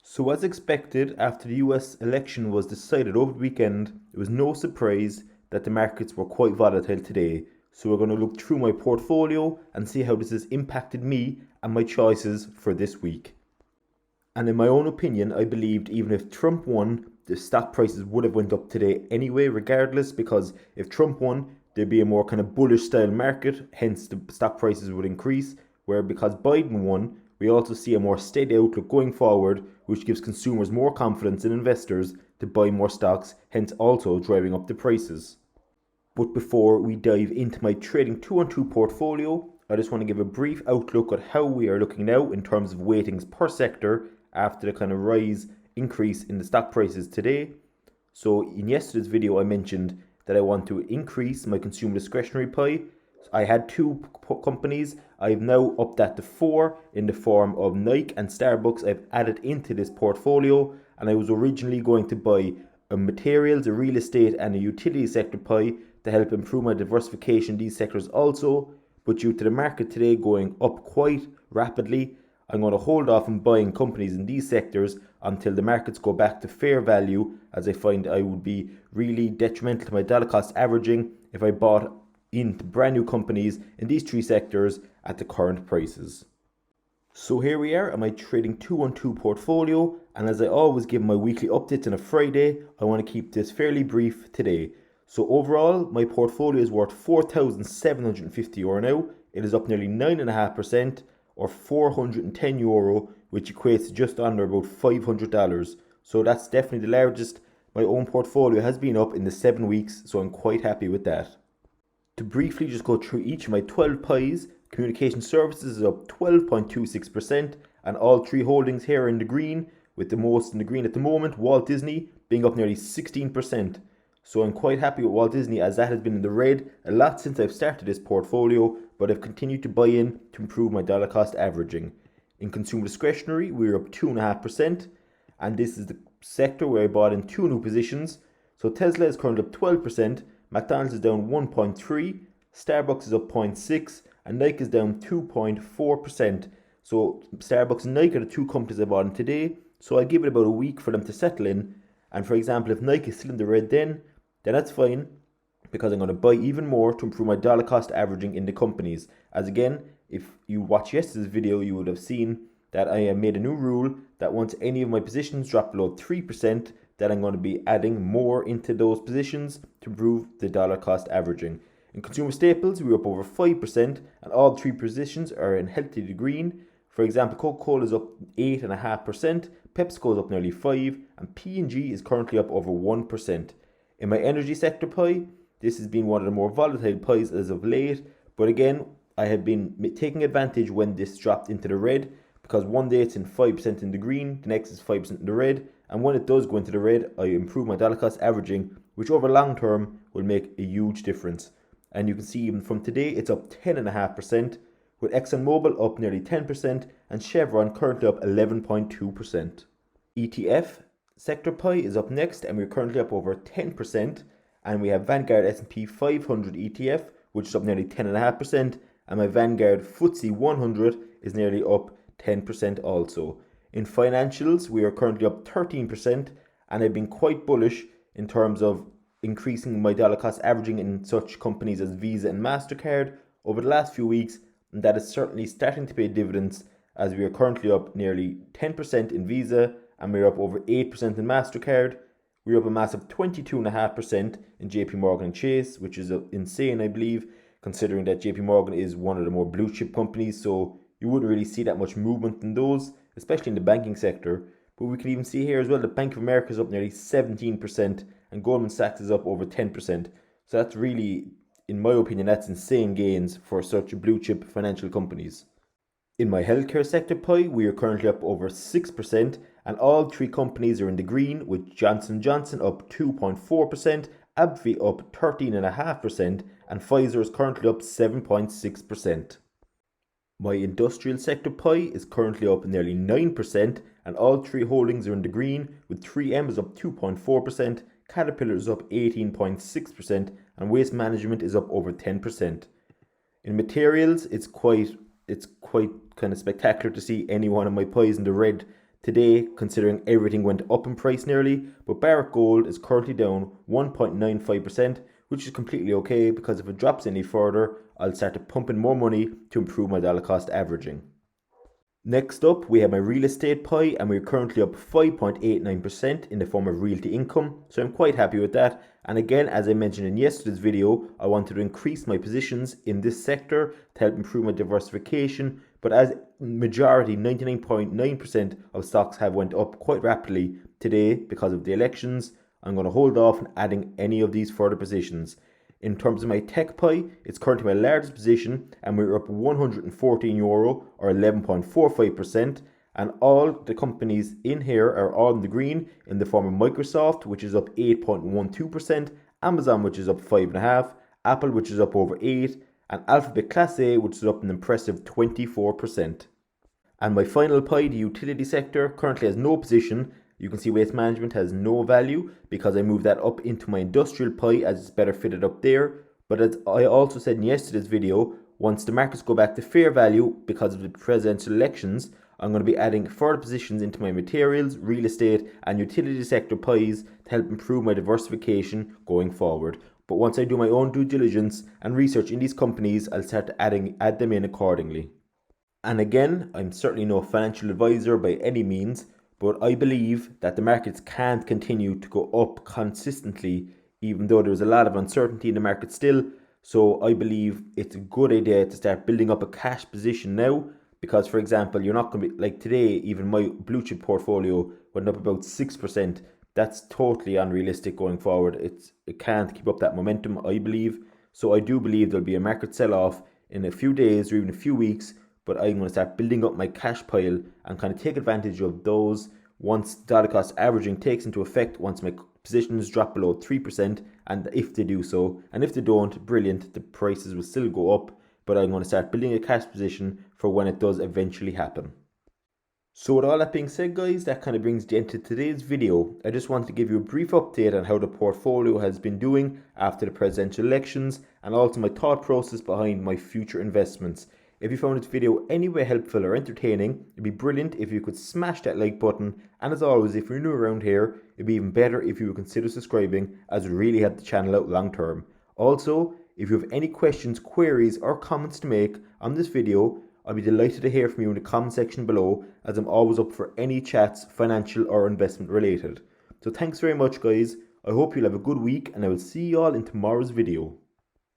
So as expected, after the US election was decided over the weekend, it was no surprise that the markets were quite volatile today. So we're going to look through my portfolio and see how this has impacted me and my choices for this week. And in my own opinion, I believed even if Trump won, the stock prices would have went up today anyway, regardless, because if Trump won, there'd be a more kind of bullish style market, hence the stock prices would increase, where because Biden won, we also see a more steady outlook going forward, which gives consumers more confidence in investors to buy more stocks, hence also driving up the prices. But before we dive into my trading 2-on-2 portfolio, I just want to give a brief outlook at how we are looking now in terms of weightings per sector after the kind of increase in the stock prices today. So in yesterday's video I mentioned that I want to increase my consumer discretionary pie. I had two companies. I've now upped that to 4 in the form of Nike and Starbucks. I've added into this portfolio, and I was originally going to buy a materials, a real estate and a utility sector pie to help improve my diversification in these sectors also. But due to the market today going up quite rapidly, I'm going to hold off on buying companies in these sectors until the markets go back to fair value, as I find I would be really detrimental to my dollar cost averaging if I bought into brand new companies in these three sectors at the current prices. So here we are on my trading 2-on-2 portfolio, and as I always give my weekly updates on a Friday, I want to keep this fairly brief today. So overall, my portfolio is worth €4,750 now. It is up nearly 9.5%, or €410, which equates to just under about $500. So that's definitely the largest my own portfolio has been up in the 7 weeks, so I'm quite happy with that. To briefly just go through each of my 12 pies, communication services is up 12.26%, and all three holdings here are in the green, with the most in the green at the moment, Walt Disney, being up nearly 16%. So I'm quite happy with Walt Disney, as that has been in the red a lot since I've started this portfolio, but I've continued to buy in to improve my dollar cost averaging. In consumer discretionary, we're up 2.5%, and this is the sector where I bought in 2 new positions. So Tesla is currently up 12%, McDonald's is down 1.3%, Starbucks is up 0.6%, and Nike is down 2.4%. So Starbucks and Nike are the two companies I bought in today, so I give it about a week for them to settle in. And for example, if Nike is still in the red then that's fine, because I'm going to buy even more to improve my dollar cost averaging in the companies. As again, if you watch yesterday's video, you would have seen that I have made a new rule that once any of my positions drop below 3%, that I'm going to be adding more into those positions to improve the dollar cost averaging. In consumer staples, we're up over 5%, and all 3 positions are in healthy to green. For example, Coca-Cola is up 8.5%, PepsiCo is up nearly 5%, and P&G is currently up over 1%. In my energy sector pie, this has been one of the more volatile pies as of late, but again, I have been taking advantage when this dropped into the red, because one day it's in 5% in the green, the next is 5% in the red, and when it does go into the red, I improve my dollar cost averaging, which over long term will make a huge difference. And you can see even from today, it's up 10.5%, with ExxonMobil up nearly 10%, and Chevron currently up 11.2%. ETF sector pie is up next, and we're currently up over 10%, and we have Vanguard S&P 500 ETF, which is up nearly 10.5%, and my Vanguard FTSE 100 is nearly up 10% also. In financials, we are currently up 13%, and I've been quite bullish in terms of increasing my dollar cost averaging in such companies as Visa and MasterCard over the last few weeks, and that is certainly starting to pay dividends, as we are currently up nearly 10% in Visa, and we're up over 8% in MasterCard. We're up a massive 22.5% in JP Morgan Chase, which is insane, I believe, considering that JP Morgan is one of the more blue chip companies, so you wouldn't really see that much movement in those, especially in the banking sector. But we can even see here as well that Bank of America is up nearly 17%, and Goldman Sachs is up over 10%. So that's really, in my opinion, that's insane gains for such blue chip financial companies. In my healthcare sector pie, we are currently up over 6%, and all 3 companies are in the green, with Johnson & Johnson up 2.4%, AbbVie up 13.5%, and Pfizer is currently up 7.6%. My industrial sector pie is currently up nearly 9%, and all 3 holdings are in the green, with 3M is up 2.4%, Caterpillar is up 18.6%, and Waste Management is up over 10%. In materials, it's quite kind of spectacular to see any one of my pies in the red today, considering everything went up in price nearly, but Barrick Gold is currently down 1.95%, which is completely okay because if it drops any further, I'll start to pump in more money to improve my dollar cost averaging. Next up, we have my real estate pie, and we're currently up 5.89% in the form of realty income, so I'm quite happy with that. And again, as I mentioned in yesterday's video, I wanted to increase my positions in this sector to help improve my diversification, but as majority, 99.9% of stocks have went up quite rapidly today because of the elections, I'm going to hold off on adding any of these further positions. In terms of my tech pie, it's currently my largest position, and we're up €114 or 11.45%. And all the companies in here are all in the green in the form of Microsoft, which is up 8.12%, Amazon, which is up 5.5%, Apple, which is up over 8%, and Alphabet Class A, which is up an impressive 24%. And my final pie, the utility sector, currently has no position. You can see waste management has no value because I moved that up into my industrial pie as it's better fitted up there. But as I also said in yesterday's video, once the markets go back to fair value because of the presidential elections, I'm going to be adding further positions into my materials, real estate and utility sector pies to help improve my diversification going forward. But once I do my own due diligence and research in these companies, I'll start to add them in accordingly. And again, I'm certainly no financial advisor by any means, but I believe that the markets can't continue to go up consistently, even though there's a lot of uncertainty in the market still. So I believe it's a good idea to start building up a cash position now, because for example, you're not going to be like today, even my blue chip portfolio went up about 6%. That's totally unrealistic going forward. It can't keep up that momentum, I believe. So I do believe there'll be a market sell-off in a few days or even a few weeks, but I'm going to start building up my cash pile and kind of take advantage of those once dollar cost averaging takes into effect, once my positions drop below 3%, and if they do so, and if they don't, brilliant, the prices will still go up, but I'm going to start building a cash position for when it does eventually happen. So with all that being said guys, that kind of brings the end to today's video. I just wanted to give you a brief update on how the portfolio has been doing after the presidential elections, and also my thought process behind my future investments. If you found this video anyway helpful or entertaining, it'd be brilliant if you could smash that like button, and as always, if you're new around here, it'd be even better if you would consider subscribing, as it would really help the channel out long term. Also, if you have any questions, queries or comments to make on this video, I'll be delighted to hear from you in the comment section below, as I'm always up for any chats, financial or investment related. So thanks very much guys, I hope you'll have a good week, and I will see you all in tomorrow's video.